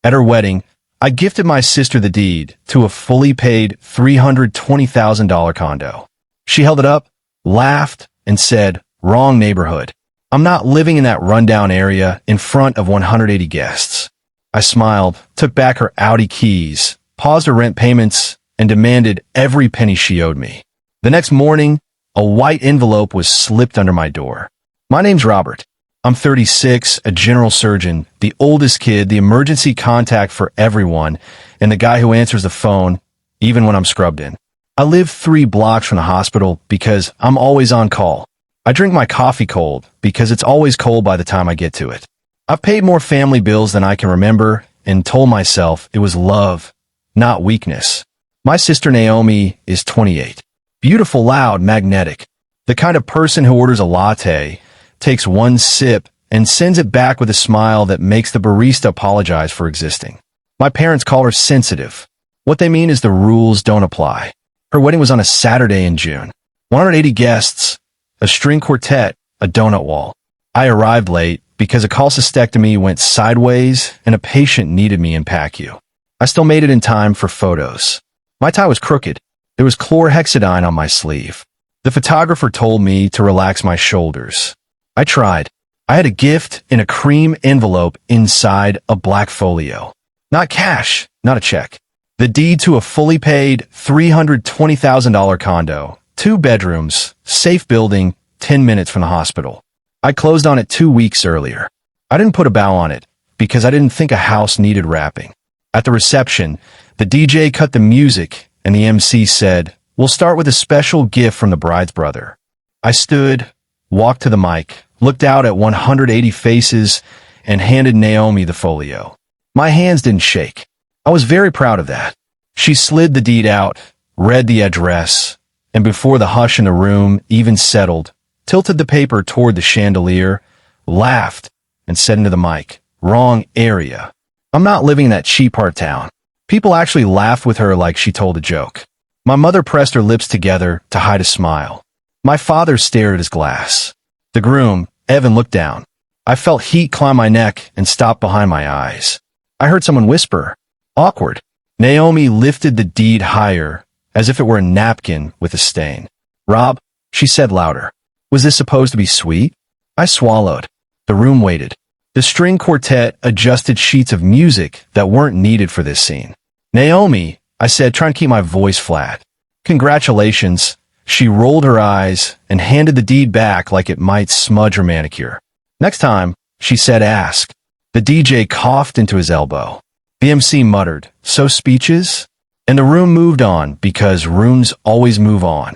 At her wedding, I gifted my sister the deed to a fully paid $320,000 condo. She held it up, laughed, and said, "Wrong neighborhood. I'm not living in that rundown area in front of 180 guests." I smiled, took back her Audi keys, paused her rent payments, and demanded every penny she owed me. The next morning, a white envelope was slipped under my door. "My name's Robert. I'm 36, a general surgeon, the oldest kid, the emergency contact for everyone, and the guy who answers the phone, even when I'm scrubbed in. I live 3 blocks from the hospital because I'm always on call. I drink my coffee cold because it's always cold by the time I get to it. I've paid more family bills than I can remember and told myself it was love, not weakness. My sister Naomi is 28. Beautiful, loud, magnetic. The kind of person who orders a latte, takes one sip, and sends it back with a smile that makes the barista apologize for existing. My parents call her sensitive. What they mean is the rules don't apply. Her wedding was on a Saturday in June. 180 guests, a string quartet, a donut wall. I arrived late because a cholecystectomy went sideways and a patient needed me in PACU. I still made it in time for photos. My tie was crooked. There was chlorhexidine on my sleeve. The photographer told me to relax my shoulders. I tried. I had a gift in a cream envelope inside a black folio. Not cash, not a check. The deed to a fully paid $320,000 condo, 2 bedrooms, safe building, 10 minutes from the hospital. I closed on it 2 weeks earlier. I didn't put a bow on it because I didn't think a house needed wrapping. At the reception, the DJ cut the music and the MC said, "We'll start with a special gift from the bride's brother." I stood, walked to the mic, looked out at 180 faces, and handed Naomi the folio. My hands didn't shake. I was very proud of that. She slid the deed out, read the address, and before the hush in the room even settled, tilted the paper toward the chandelier, laughed, and said into the mic, "Wrong area. I'm not living in that cheap part town." People actually laughed with her like she told a joke. My mother pressed her lips together to hide a smile. My father stared at his glass. The groom, Evan, looked down. I felt heat climb my neck and stop behind my eyes. I heard someone whisper, "Awkward." Naomi lifted the deed higher, as if it were a napkin with a stain. "Rob," she said louder. "Was this supposed to be sweet?" I swallowed. The room waited. The string quartet adjusted sheets of music that weren't needed for this scene. "Naomi," I said, trying to keep my voice flat. "Congratulations." She rolled her eyes and handed the deed back like it might smudge her manicure. "Next time," she said, "ask." The DJ coughed into his elbow. The MC muttered, "So speeches?" And the room moved on because rooms always move on.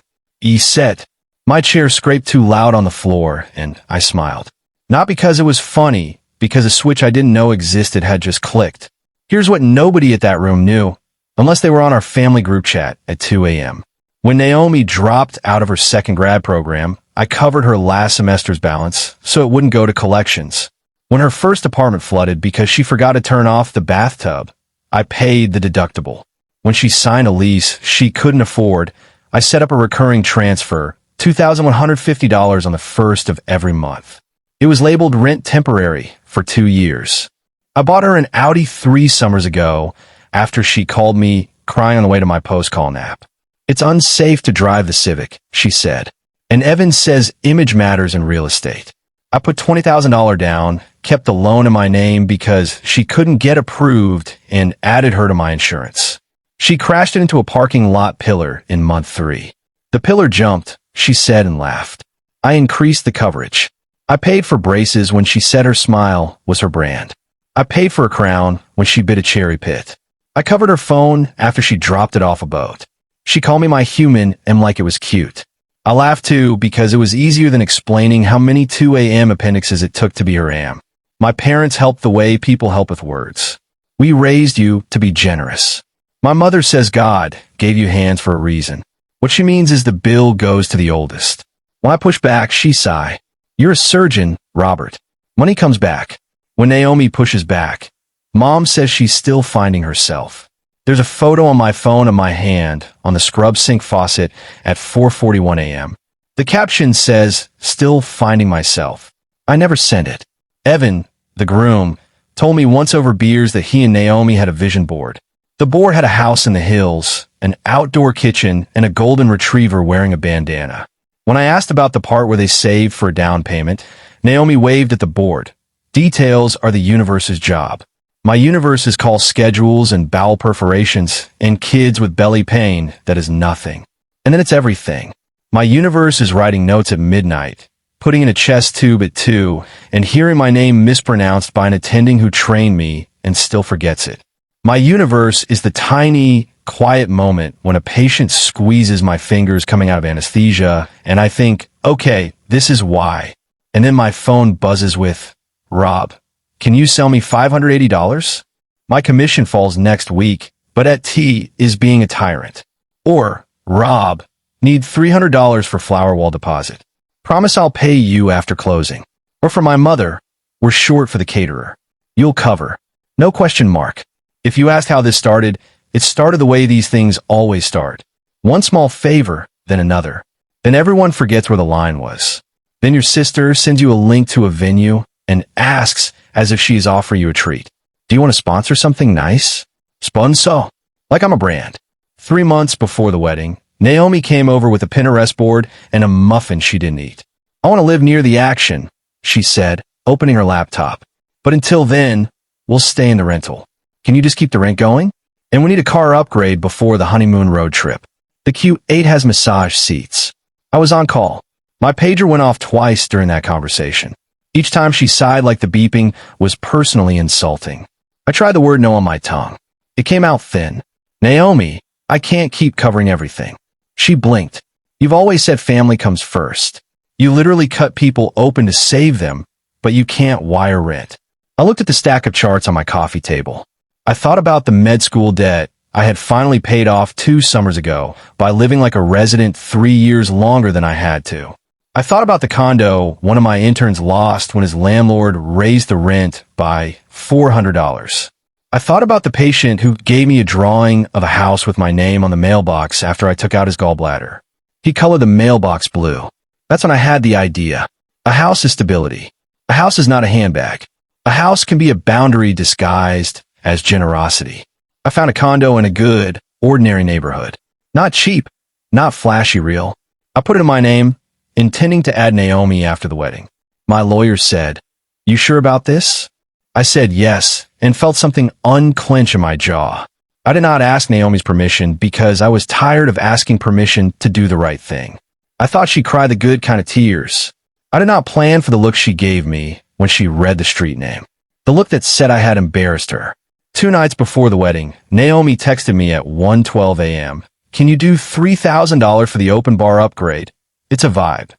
Set. My chair scraped too loud on the floor, and I smiled. Not because it was funny, because a switch I didn't know existed had just clicked. Here's what nobody at that room knew, unless they were on our family group chat at 2 a.m. When Naomi dropped out of her second grad program, I covered her last semester's balance so it wouldn't go to collections. When her first apartment flooded because she forgot to turn off the bathtub, I paid the deductible. When she signed a lease she couldn't afford, I set up a recurring transfer, $2,150 on the first of every month. It was labeled rent temporary for 2 years. I bought her an Audi 3 summers ago after she called me crying on the way to my post-call nap. "It's unsafe to drive the Civic," she said. And Evan says image matters in real estate. I put $20,000 down, kept the loan in my name because she couldn't get approved, and added her to my insurance. She crashed it into a parking lot pillar in month 3. The pillar jumped, she said, and laughed. I increased the coverage. I paid for braces when she said her smile was her brand. I paid for a crown when she bit a cherry pit. I covered her phone after she dropped it off a boat. She called me my human and like it was cute. I laughed too because it was easier than explaining how many 2 a.m. appendixes it took to be her am. My parents helped the way people help with words. We raised you to be generous. My mother says God gave you hands for a reason. What she means is the bill goes to the oldest. When I push back, she sigh. "You're a surgeon, Robert. Money comes back." When Naomi pushes back, Mom says she's still finding herself. There's a photo on my phone of my hand on the scrub sink faucet at 4:41 a.m. The caption says, "Still finding myself." I never sent it. Evan, the groom, told me once over beers that he and Naomi had a vision board. The board had a house in the hills, an outdoor kitchen, and a golden retriever wearing a bandana. When I asked about the part where they saved for a down payment, Naomi waved at the board. Details are the universe's job. My universe is called schedules and bowel perforations and kids with belly pain that is nothing. And then it's everything. My universe is writing notes at midnight, putting in a chest tube at 2, and hearing my name mispronounced by an attending who trained me and still forgets it. My universe is the tiny, quiet moment when a patient squeezes my fingers coming out of anesthesia, and I think, okay, this is why. And then my phone buzzes with, Rob, can you sell me $580? My commission falls next week, but at T is being a tyrant. Or, Rob, need $300 for flower wall deposit. Promise I'll pay you after closing. Or for my mother, we're short for the caterer. You'll cover. No question mark. If you asked how this started, it started the way these things always start. One small favor, then another. Then everyone forgets where the line was. Then your sister sends you a link to a venue and asks as if she is offering you a treat. Do you want to sponsor something nice? Sponsor. Like I'm a brand. 3 months before the wedding, Naomi came over with a Pinterest board and a muffin she didn't eat. I want to live near the action, she said, opening her laptop. But until then, we'll stay in the rental. Can you just keep the rent going? And we need a car upgrade before the honeymoon road trip. The Q8 has massage seats. I was on call. My pager went off twice during that conversation. Each time she sighed like the beeping was personally insulting. I tried the word no on my tongue. It came out thin. Naomi, I can't keep covering everything. She blinked. You've always said family comes first. You literally cut people open to save them, but you can't wire rent. I looked at the stack of charts on my coffee table. I thought about the med school debt I had finally paid off 2 summers ago by living like a resident 3 years longer than I had to. I thought about the condo one of my interns lost when his landlord raised the rent by $400. I thought about the patient who gave me a drawing of a house with my name on the mailbox after I took out his gallbladder. He colored the mailbox blue. That's when I had the idea. A house is stability. A house is not a handbag. A house can be a boundary disguised as generosity. I found a condo in a good, ordinary neighborhood. Not cheap, not flashy real. I put it in my name, intending to add Naomi after the wedding. My lawyer said, "You sure about this?" I said yes, and felt something unclench in my jaw. I did not ask Naomi's permission because I was tired of asking permission to do the right thing. I thought she cried the good kind of tears. I did not plan for the look she gave me when she read the street name. The look that said I had embarrassed her. 2 nights before the wedding, Naomi texted me at 1:12 a.m. Can you do $3,000 for the open bar upgrade? It's a vibe.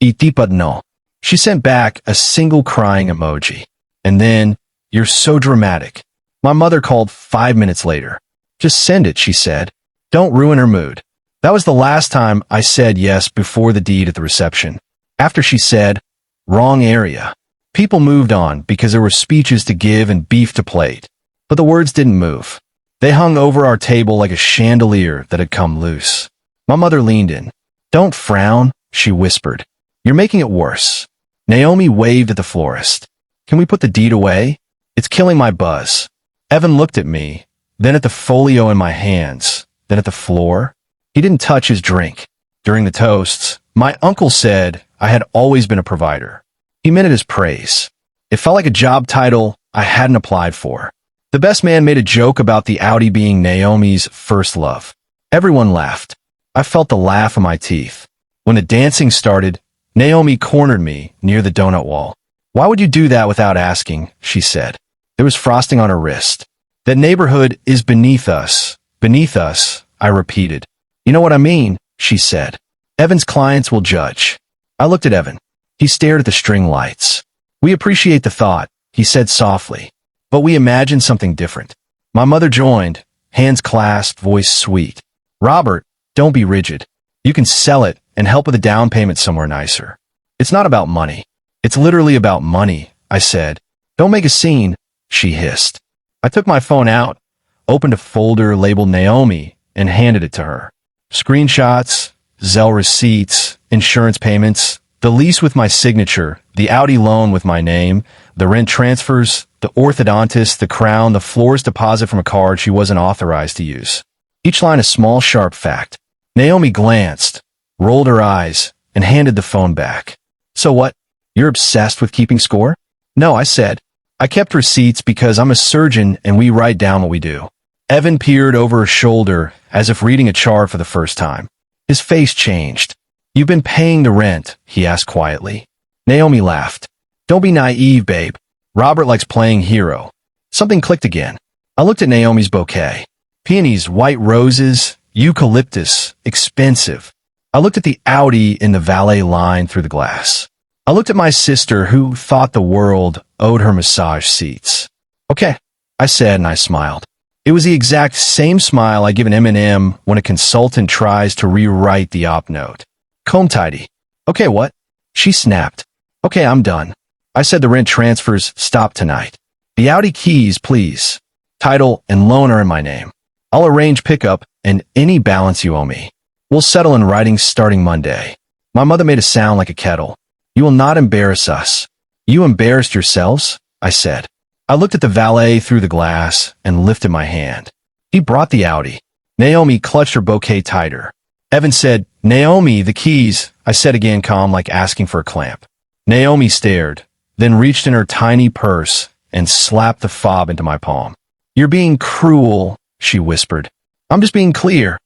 Y tipo no. She sent back a single crying emoji. And then, you're so dramatic. My mother called 5 minutes later. Just send it, she said. Don't ruin her mood. That was the last time I said yes before the deed at the reception. After she said, wrong area. People moved on because there were speeches to give and beef to plate. But the words didn't move. They hung over our table like a chandelier that had come loose. My mother leaned in. Don't frown, she whispered. You're making it worse. Naomi waved at the florist. Can we put the deed away? It's killing my buzz. Evan looked at me, then at the folio in my hands, then at the floor. He didn't touch his drink. During the toasts, my uncle said I had always been a provider. He meant it as praise. It felt like a job title I hadn't applied for. The best man made a joke about the Audi being Naomi's first love. Everyone laughed. I felt the laugh in my teeth. When the dancing started, Naomi cornered me near the donut wall. Why would you do that without asking? She said. There was frosting on her wrist. That neighborhood is beneath us. Beneath us, I repeated. You know what I mean, she said. Evan's clients will judge. I looked at Evan. He stared at the string lights. We appreciate the thought, he said softly. But we imagined something different. My mother joined, hands clasped, voice sweet. Robert, don't be rigid. You can sell it and help with a down payment somewhere nicer. It's not about money. It's literally about money, I said. Don't make a scene, she hissed. I took my phone out, opened a folder labeled Naomi, and handed it to her. Screenshots, Zelle receipts, insurance payments, the lease with my signature, The Audi loan with my name, the rent transfers, the orthodontist, the crown, the florist deposit from a card she wasn't authorized to use. Each line a small, sharp fact. Naomi glanced, rolled her eyes, and handed the phone back. So what? You're obsessed with keeping score? No, I said. I kept receipts because I'm a surgeon and we write down what we do. Evan peered over her shoulder as if reading a chart for the first time. His face changed. You've been paying the rent, he asked quietly. Naomi laughed. Don't be naive, babe. Robert likes playing hero. Something clicked again. I looked at Naomi's bouquet. Peonies, white roses, eucalyptus, expensive. I looked at the Audi in the valet line through the glass. I looked at my sister who thought the world owed her massage seats. Okay, I said and I smiled. It was the exact same smile I give an M&M when a consultant tries to rewrite the op note. Comb tidy. Okay, what? She snapped. Okay, I'm done. I said the rent transfers stop tonight. The Audi keys, please. Title and loan are in my name. I'll arrange pickup and any balance you owe me. We'll settle in writing starting Monday. My mother made a sound like a kettle. You will not embarrass us. You embarrassed yourselves, I said. I looked at the valet through the glass and lifted my hand. He brought the Audi. Naomi clutched her bouquet tighter. Evan said, Naomi, the keys, I said again calm like asking for a clamp. Naomi stared, then reached in her tiny purse and slapped the fob into my palm. You're being cruel, she whispered. I'm just being clear,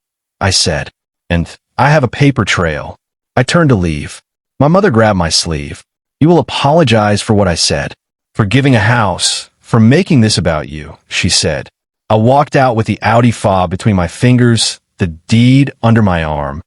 I said. And I have a paper trail. I turned to leave. My mother grabbed my sleeve. You will apologize for what I said. For giving a house. For making this about you, she said. I walked out with the Audi fob between my fingers, the deed under my arm,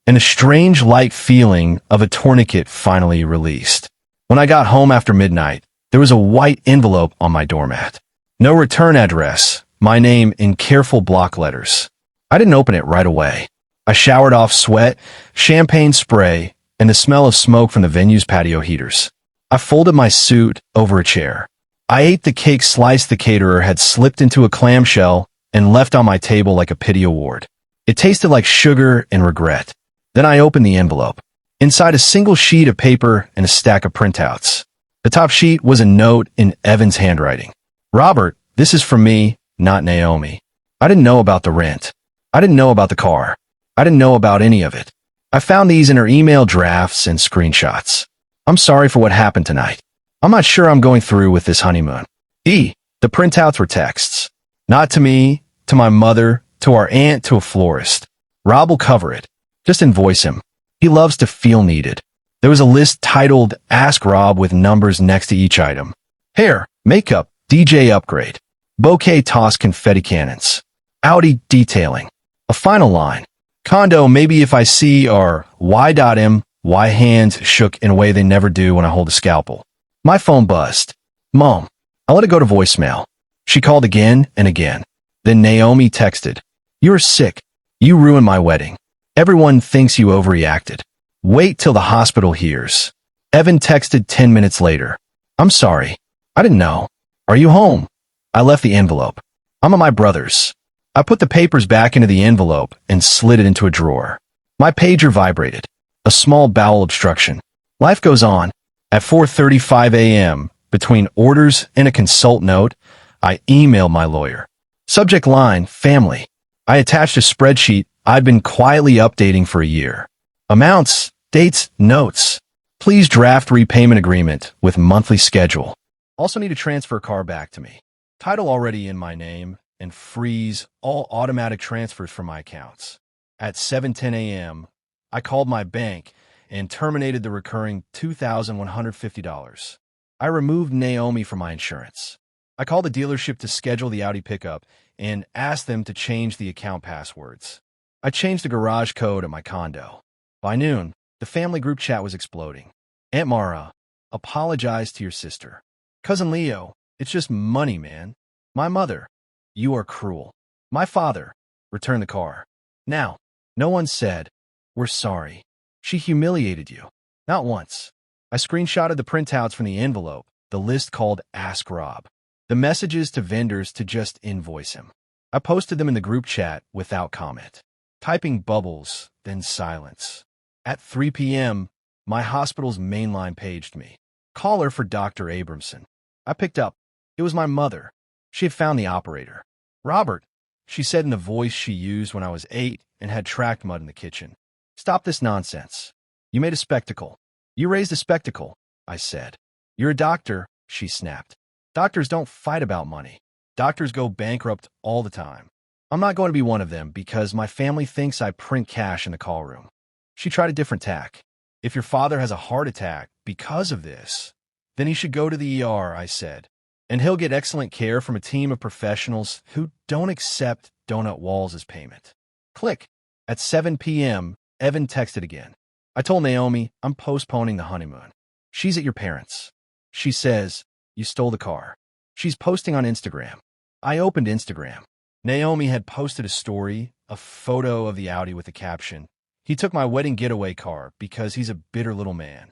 and a strange light feeling of a tourniquet finally released. When I got home after midnight, there was a white envelope on my doormat. No return address, my name in careful block letters. I didn't open it right away. I showered off sweat, champagne spray, and the smell of smoke from the venue's patio heaters. I folded my suit over a chair. I ate the cake slice the caterer had slipped into a clamshell and left on my table like a pity award. It tasted like sugar and regret. Then I opened the envelope. Inside a single sheet of paper and a stack of printouts. The top sheet was a note in Evan's handwriting. Robert, this is from me, not Naomi. I didn't know about the rent. I didn't know about the car. I didn't know about any of it. I found these in her email drafts and screenshots. I'm sorry for what happened tonight. I'm not sure I'm going through with this honeymoon. The printouts were texts. Not to me, to my mother, to our aunt, to a florist. Rob will cover it. Just invoice him. He loves to feel needed. There was a list titled Ask Rob with numbers next to each item. Hair, makeup, DJ upgrade. Bouquet toss confetti cannons. Audi detailing. A final line. Condo maybe if I see or Y.M. Y hands shook in a way they never do when I hold a scalpel. My phone buzzed. Mom. I let it go to voicemail. She called again and again. Then Naomi texted. You're sick. You ruined my wedding. Everyone thinks you overreacted. Wait till the hospital hears. Evan texted 10 minutes later. I'm sorry. I didn't know. Are you home? I left the envelope. I'm at my brother's. I put the papers back into the envelope and slid it into a drawer. My pager vibrated. A small bowel obstruction. Life goes on. At 4:35 a.m., between orders and a consult note, I emailed my lawyer. Subject line, family. I attached a spreadsheet I'd been quietly updating for a year. Amounts, dates, notes. Please draft repayment agreement with monthly schedule. Also need to transfer car back to me. Title already in my name and freeze all automatic transfers from my accounts. At 7:10 a.m., I called my bank and terminated the recurring $2,150. I removed Naomi from my insurance. I called the dealership to schedule the Audi pickup and asked them to change the account passwords. I changed the garage code at my condo. By noon, the family group chat was exploding. Aunt Mara, apologize to your sister. Cousin Leo, it's just money, man. My mother, you are cruel. My father, return the car. Now, no one said, we're sorry. She humiliated you. Not once. I screenshotted the printouts from the envelope, the list called Ask Rob. The messages to vendors to just invoice him. I posted them in the group chat without comment. Typing bubbles, then silence. At 3 p.m., my hospital's mainline paged me. Caller for Dr. Abramson. I picked up. It was my mother. She had found the operator. Robert, she said in the voice she used when I was 8 and had track mud in the kitchen. Stop this nonsense. You made a spectacle. You raised a spectacle, I said. You're a doctor, she snapped. Doctors don't fight about money. Doctors go bankrupt all the time. I'm not going to be one of them because my family thinks I print cash in the call room. She tried a different tack. If your father has a heart attack because of this, then he should go to the ER, I said. And he'll get excellent care from a team of professionals who don't accept donut walls as payment. Click. At 7 p.m., Evan texted again. I told Naomi I'm postponing the honeymoon. She's at your parents'. She says, you stole the car. She's posting on Instagram. I opened Instagram. Naomi had posted a story, a photo of the Audi with the caption, he took my wedding getaway car because he's a bitter little man.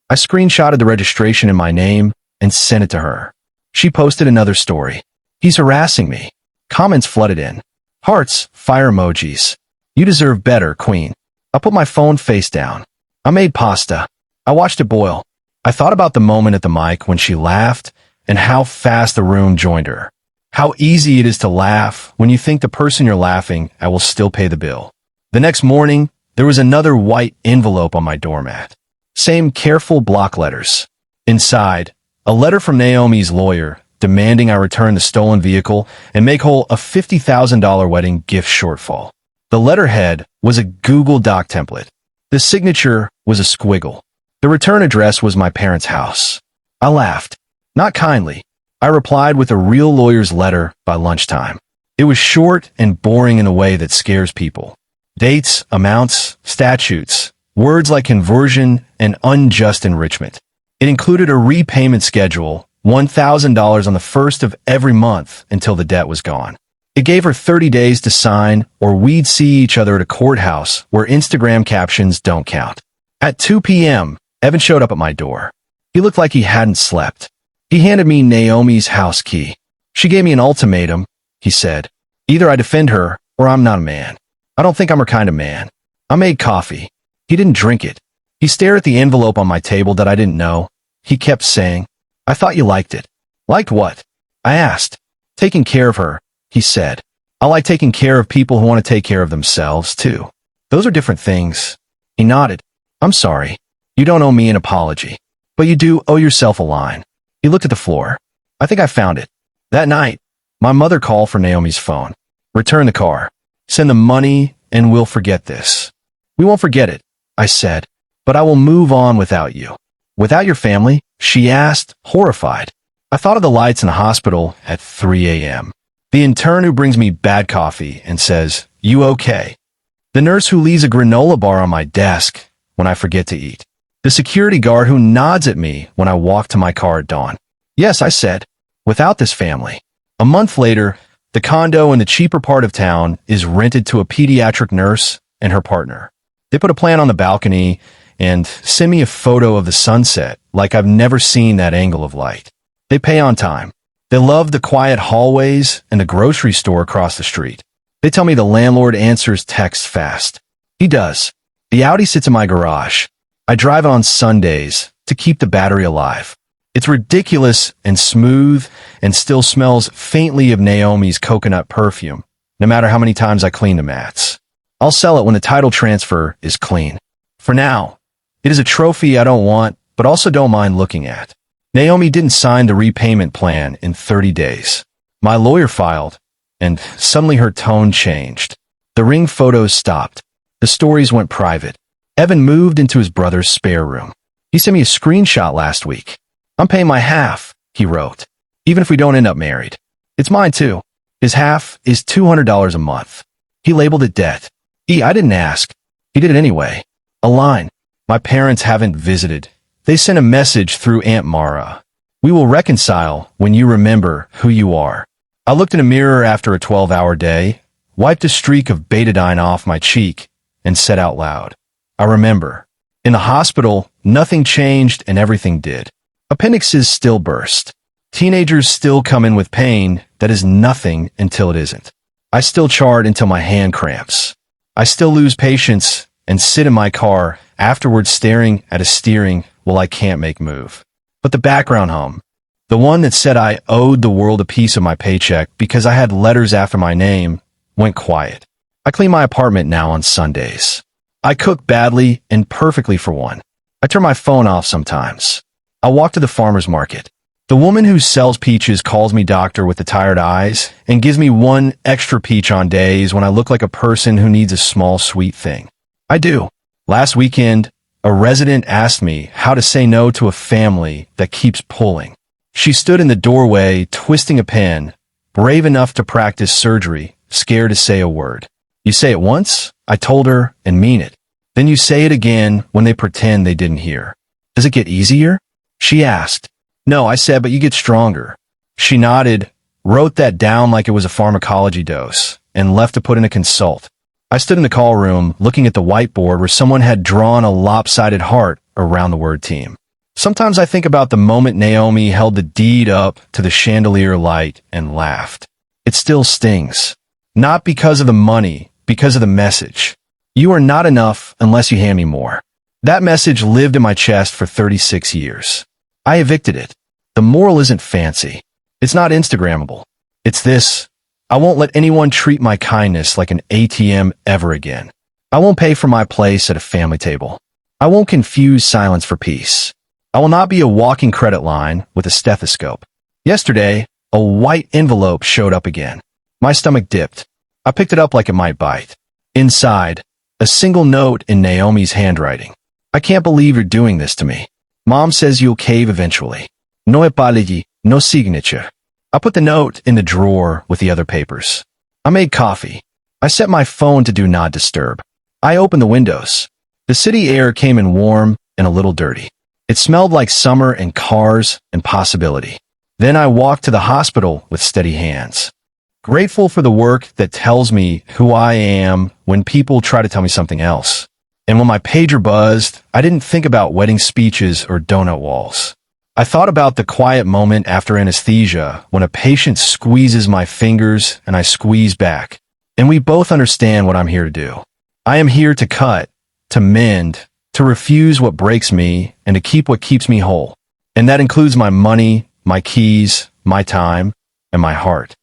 I screenshotted the registration in my name and sent it to her. She posted another story. He's harassing me. Comments flooded in. Hearts, fire emojis. You deserve better, Queen. I put my phone face down. I made pasta. I watched it boil. I thought about the moment at the mic when she laughed and how fast the room joined her. How easy it is to laugh when you think the person you're laughing at will still pay the bill. The next morning, there was another white envelope on my doormat. Same careful block letters. Inside, a letter from Naomi's lawyer demanding I return the stolen vehicle and make whole a $50,000 wedding gift shortfall. The letterhead was a Google Doc template. The signature was a squiggle. The return address was my parents' house. I laughed. Not kindly. I replied with a real lawyer's letter by lunchtime. It was short and boring in a way that scares people. Dates, amounts, statutes, words like conversion and unjust enrichment. It included a repayment schedule, $1,000 on the first of every month until the debt was gone. It gave her 30 days to sign, or we'd see each other at a courthouse where Instagram captions don't count. At 2 p.m., Evan showed up at my door. He looked like he hadn't slept. He handed me Naomi's house key. She gave me an ultimatum, he said. Either I defend her, or I'm not a man. I don't think I'm her kind of man. I made coffee. He didn't drink it. He stared at the envelope on my table that I didn't know. He kept saying, I thought you liked it. Liked what? I asked. Taking care of her, he said. I like taking care of people who want to take care of themselves, too. Those are different things. He nodded. I'm sorry. You don't owe me an apology. But you do owe yourself a line. He looked at the floor. I think I found it. That night, my mother called for Naomi's phone. Return the car. Send the money, and we'll forget this. We won't forget it, I said. But I will move on without you. Without your family? She asked, horrified. I thought of the lights in the hospital at 3 a.m. The intern who brings me bad coffee and says, you okay? The nurse who leaves a granola bar on my desk when I forget to eat. The security guard who nods at me when I walk to my car at dawn. Yes, I said, without this family. A month later, the condo in the cheaper part of town is rented to a pediatric nurse and her partner. They put a plant on the balcony and send me a photo of the sunset like I've never seen that angle of light. They pay on time. They love the quiet hallways and the grocery store across the street. They tell me the landlord answers texts fast. He does. The Audi sits in my garage. I drive it on Sundays to keep the battery alive. It's ridiculous and smooth and still smells faintly of Naomi's coconut perfume, no matter how many times I clean the mats. I'll sell it when the title transfer is clean. For now, it is a trophy I don't want, but also don't mind looking at. Naomi didn't sign the repayment plan in 30 days. My lawyer filed, and suddenly her tone changed. The ring photos stopped. The stories went private. Evan moved into his brother's spare room. He sent me a screenshot last week. I'm paying my half, he wrote, even if we don't end up married. It's mine too. His half is $200 a month. He labeled it debt. I didn't ask. He did it anyway. A line. My parents haven't visited. They sent a message through Aunt Mara. We will reconcile when you remember who you are. I looked in a mirror after a 12-hour day, wiped a streak of betadine off my cheek, and said out loud, I remember. In the hospital, nothing changed and everything did. Appendixes still burst. Teenagers still come in with pain that is nothing until it isn't. I still chart until my hand cramps. I still lose patience and sit in my car afterwards staring at a steering wheel I can't make move. But the background hum, the one that said I owed the world a piece of my paycheck because I had letters after my name, went quiet. I clean my apartment now on Sundays. I cook badly and perfectly for one. I turn my phone off sometimes. I walk to the farmer's market. The woman who sells peaches calls me doctor with the tired eyes and gives me one extra peach on days when I look like a person who needs a small sweet thing. I do. Last weekend, a resident asked me how to say no to a family that keeps pulling. She stood in the doorway, twisting a pen, brave enough to practice surgery, scared to say a word. You say it once, I told her, and mean it. Then you say it again when they pretend they didn't hear. Does it get easier? She asked. No, I said, but you get stronger. She nodded, wrote that down like it was a pharmacology dose, and left to put in a consult. I stood in the call room, looking at the whiteboard where someone had drawn a lopsided heart around the word team. Sometimes I think about the moment Naomi held the deed up to the chandelier light and laughed. It still stings. Not because of the money, because of the message. You are not enough unless you hand me more. That message lived in my chest for 36 years. I evicted it. The moral isn't fancy. It's not Instagrammable. It's this. I won't let anyone treat my kindness like an ATM ever again. I won't pay for my place at a family table. I won't confuse silence for peace. I will not be a walking credit line with a stethoscope. Yesterday, a white envelope showed up again. My stomach dipped. I picked it up like it might bite. Inside, a single note in Naomi's handwriting. I can't believe you're doing this to me. Mom says you'll cave eventually. No apology, no signature. I put the note in the drawer with the other papers. I made coffee. I set my phone to do not disturb. I opened the windows. The city air came in warm and a little dirty. It smelled like summer and cars and possibility. Then I walked to the hospital with steady hands. Grateful for the work that tells me who I am when people try to tell me something else. And when my pager buzzed, I didn't think about wedding speeches or donut walls. I thought about the quiet moment after anesthesia when a patient squeezes my fingers and I squeeze back. And we both understand what I'm here to do. I am here to cut, to mend, to refuse what breaks me, and to keep what keeps me whole. And that includes my money, my keys, my time, and my heart.